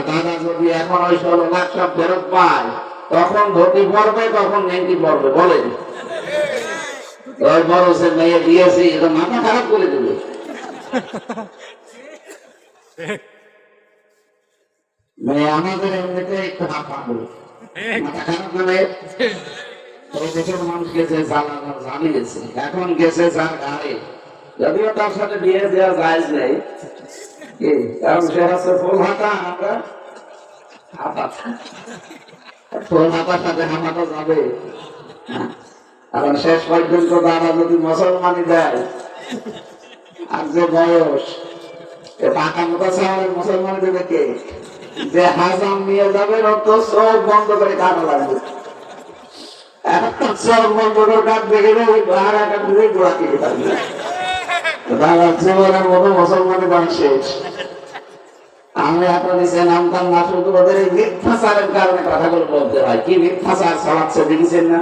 দাদা যদি এখন ওই 16 লাখ সব ফেরত পায়, তখন ধুতি পড়বে, তখন নেংটি পড়বে, বলেন? ওই বড় সে মেয়ে দিয়েছি, এটা মাথা খারাপ করে দেবে। মেয়ে আমাদের এমনিতে একটু হাঁপাবো, মাথা খারাপ মানে এই দেশের মানুষ গেছে জানিয়েছে, এখন গেছে যার গাড়ি, যদিও তার সাথে বিয়ে দেওয়া জায়েজ নেই, কারণ সে হচ্ছে ফুল হাঁটা, আমরা ফুল হাঁটার সাথে হাঁটা যাবে। কারণ শেষ পর্যন্ত তারা যদি মুসলমানি দেয়, আর যে বয়স টাকা মতো শহরের মুসলমান দেবে কে? যে হাজাম নিয়ে যাবে তো চোখ বন্ধ করে কাটা লাগবে, চোখ বন্ধ করে কাঠ দেখে ওই ভাড়া কাঠ দিয়ে গোড়া কেটে থাকবে। জীবনের মতো মুসলমানের দাম শেষ। আমি আপনার নিচে নামতাম না, শুধু ওদের এই মিথ্যাচারের কারণে কথাগুলো বলতে হয়। কি মিথ্যাচার চালাচ্ছে দেখেছেন না?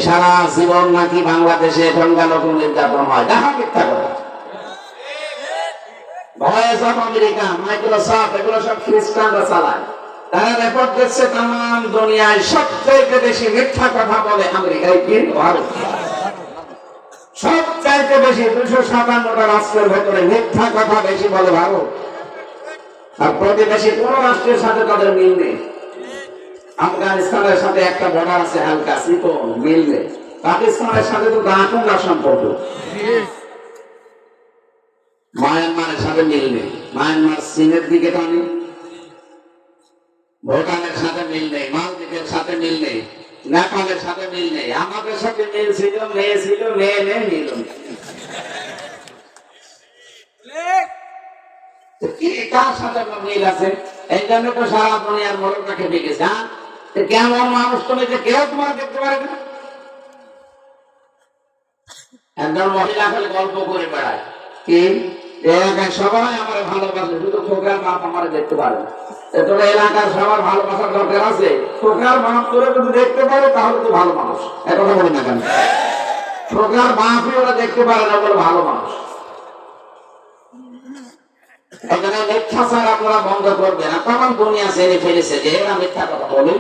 সারা জীবন নাকি বাংলাদেশে সংখ্যালঘু নির্যাতন হয়, দেখা মিথ্যা কথা। ভয়েস অফ আমেরিকা, মাইক্রোসফট, এগুলো সব খ্রিস্টানরা চালায়। তারা রেকর্ড করছে তাম দুনিয়ায় সবচেয়ে বেশি মিথ্যা কথা বলে আমেরিকায় কি ভারত। সবচাইতে বেশি 257টা রাষ্ট্রের ভেতরে মিথ্যা কথা বেশি বলে ভারত। আর প্রতিবেশী কোন রাষ্ট্রের সাথে তাদের মিল নেই। আফগানিস্তানের সাথে একটা বর্ডার আছে হালকা, চিকন, মিল নেই। পাকিস্তানের সাথে তো দাঁড়া সম্পর্ক। মায়ানমারের সাথে মিল নেই, মায়ানমার চীনের দিকে টানে। ভুটানের সাথে মিল নেই, মালদ্বীপের সাথে মিল নেই, নেপালের সাথে মিল নেই। আমাদের সাথে মিল ছিল, মেয়ে ছিল, মেয়ে নেই, মিল নেই। কার সাথে মিল আছে? এই জন্য তো সারা দুনিয়ার মরণটাকে ডেকেছে। কেমন মানুষ তুমি যে কেউ তোমার দেখতে পারে না? একজন মহিলা খালি গল্প করে বেড়ায় কি এলাকায় সবাই আমার ভালোবাসে, শুধু খোকার বাপ আমার দেখতে পারে না। তোরা এলাকার সবার ভালোবাসার দরকার আছে। খোকার বাপ করে যদি দেখতে পারে তাহলে তো ভালো মানুষ। একথা বলি না কেন? খোকার বাপই ওরা দেখতে পারে না বলে ভালো মানুষ। এখানে মিথ্যাচার আপনারা বন্ধ করবেন। তখন দুনিয়া ছেড়ে ফেলেছে যে এরা মিথ্যা কথা বলে।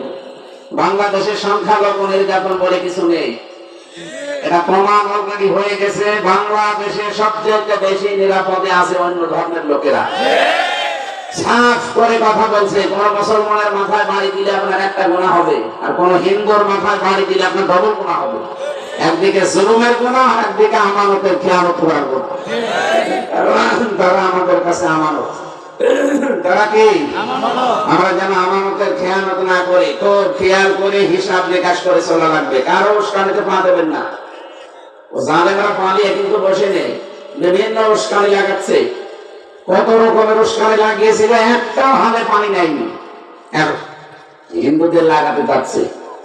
বাংলাদেশের সংখ্যালঘু নির্যাতন বলে কিছু নেই, এটা প্রমাণ অলরেডি হয়ে গেছে। বাংলাদেশে সবচেয়ে বেশি নিরাপদে আছে অন্য ধর্মের লোকেরা। সাফ করে কথা বলছে, কোন মুসলমানের মাথায় বাড়ি দিলে আপনার একটা গুনাহ হবে, আর কোন হিন্দুর মাথায় বাড়ি দিলে আপনার ডবল গুনাহ হবে। একদিকে জুলুমের গুনাহ, আর একদিকে আমানতের খেয়ানত করার গুনাহ। তারা আমাদের কাছে আমানত, তারা কি আমরা যেন আমানতের খেয়ানত না করি। তো খেয়াল করে হিসাব নিকাশ করে চলা লাগবে। কারো উস্কানিতে পা দেবেন না। ও জালেমরা পালিয়ে কিন্তু বসে নেই, বিভিন্ন উস্কানি লাগাচ্ছে। কত রকমের উস্কানি লাগিয়েছিল, একটা হালে পানি নেয়নি। হিন্দুদের লাগাতে যাচ্ছে।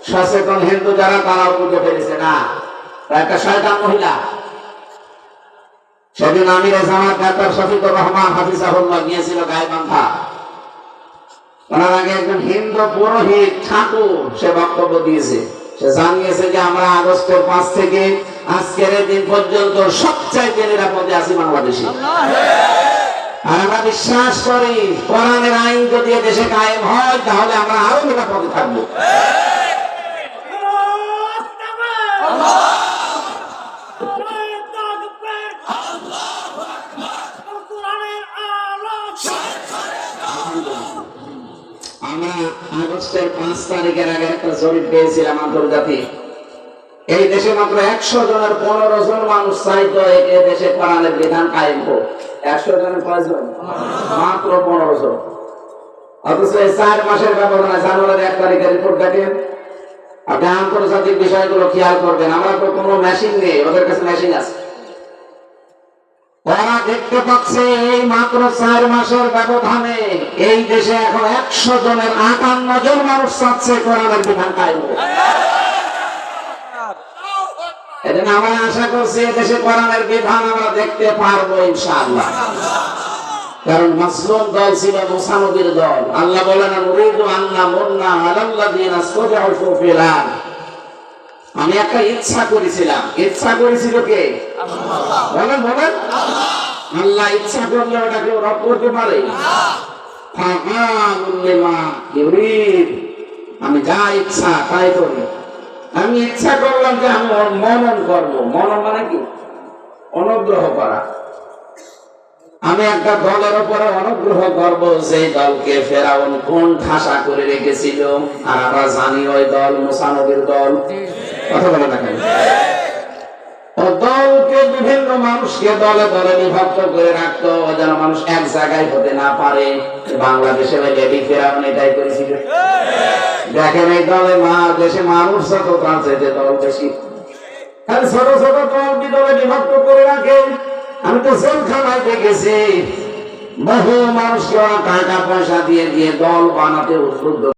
সচেতন হিন্দু যারা তারা বুঝে ফেলেছে না, একটা শয়তান মহিলা। সেদিন আমির জামাত ডাক্তার শফিকুর রহমান হাফিজাহুল্লাহ নিয়েছিল গাইবান্ধা। ওনার আগে একজন হিন্দু পুরোহিত ঠাকুর সে বক্তব্য দিয়েছে। সে জানিয়েছে যে আমরা আগস্টের 5 থেকে আজকের দিন পর্যন্ত সবচাইতে নিরাপদে আছি বাংলাদেশে। আর আমরা বিশ্বাস করি কোরআনের আইন যদি দেশে কায়েম হয় তাহলে আমরা আরো নিরাপদে থাকবো। আমরা আগস্টের 5 তারিখের আগে একটা জরিপ পেয়েছিলাম আন্তর্জাতিক। এই দেশে মাত্র 100 জনের 15 জন মানুষ চাইতো এই দেশে কোরআনের বিধান কায়েম হোক। 100 জনের কয়জন? মাত্র 15 জন। অথচ এই 4 মাসের ব্যবধানে জানুয়ারির 1 তারিখের রিপোর্ট দেখেন। আপনি আন্তর্জাতিক বিষয়গুলো খেয়াল করবেন। আমরা তো কোনো মেশিন নেই, ওদের কাছে মেশিন আছে। ওরা দেখতে পাচ্ছে এই মাত্র 4 মাসের ব্যবধানে এই দেশে এখন 100 জনের 58 জন মানুষ চাচ্ছে কোরআনের বিধান কায়েম হোক। এজন্য আমরা আশা করছি দেশে কোরআনের বিধান আমরা দেখতে পারবো ইনশাআল্লাহ। কারণ মাসলুম দল ছিল মুসা নবীর দল। আল্লাহ বলেন নুরিদু আন্না মুন্না আলাল্লাযিনা ইসতাদআফু ফিল আরদ। আমি একটা ইচ্ছা করেছিলাম। ইচ্ছা করেছিল কে? আল্লাহ। বলেন বলেন আল্লাহ। আল্লাহ ইচ্ছা করলে ওটা কেউ রদ করতে পারে? ফাআলুল লিমা ইউরিদ, আমি যা ইচ্ছা তাই করব। আমি ইচ্ছা করলাম যে আমি মনন করব। মনন মানে কি? অনুগ্রহ করা। আমি একটা দলের উপরে অনুগ্রহ করব, যে দলকে ফেরাউন কোন ঠাসা করে রেখেছিল, আর আমরা জানি ওই দল মুসা নবীর দল। কথা বলে না কেন? ও দলকে বিভিন্ন মানুষকে দলে দলে বিভক্ত করে রাখতো, যেন মানুষ এক জায়গায় হতে না পারে। বাংলাদেশে ওই লেডি ফেরাউন এটাই করেছিল। দেখেন এই দলে দেশে মানুষ যত আছে, যে দল বেশি, ছোট ছোট দল দলে বিভক্ত করে রাখে। আমি তো জেলখানায় দেখেছি, বহু মানুষকে টাকা পয়সা দিয়ে দিয়ে দল বানাতে উদ্বুদ্ধ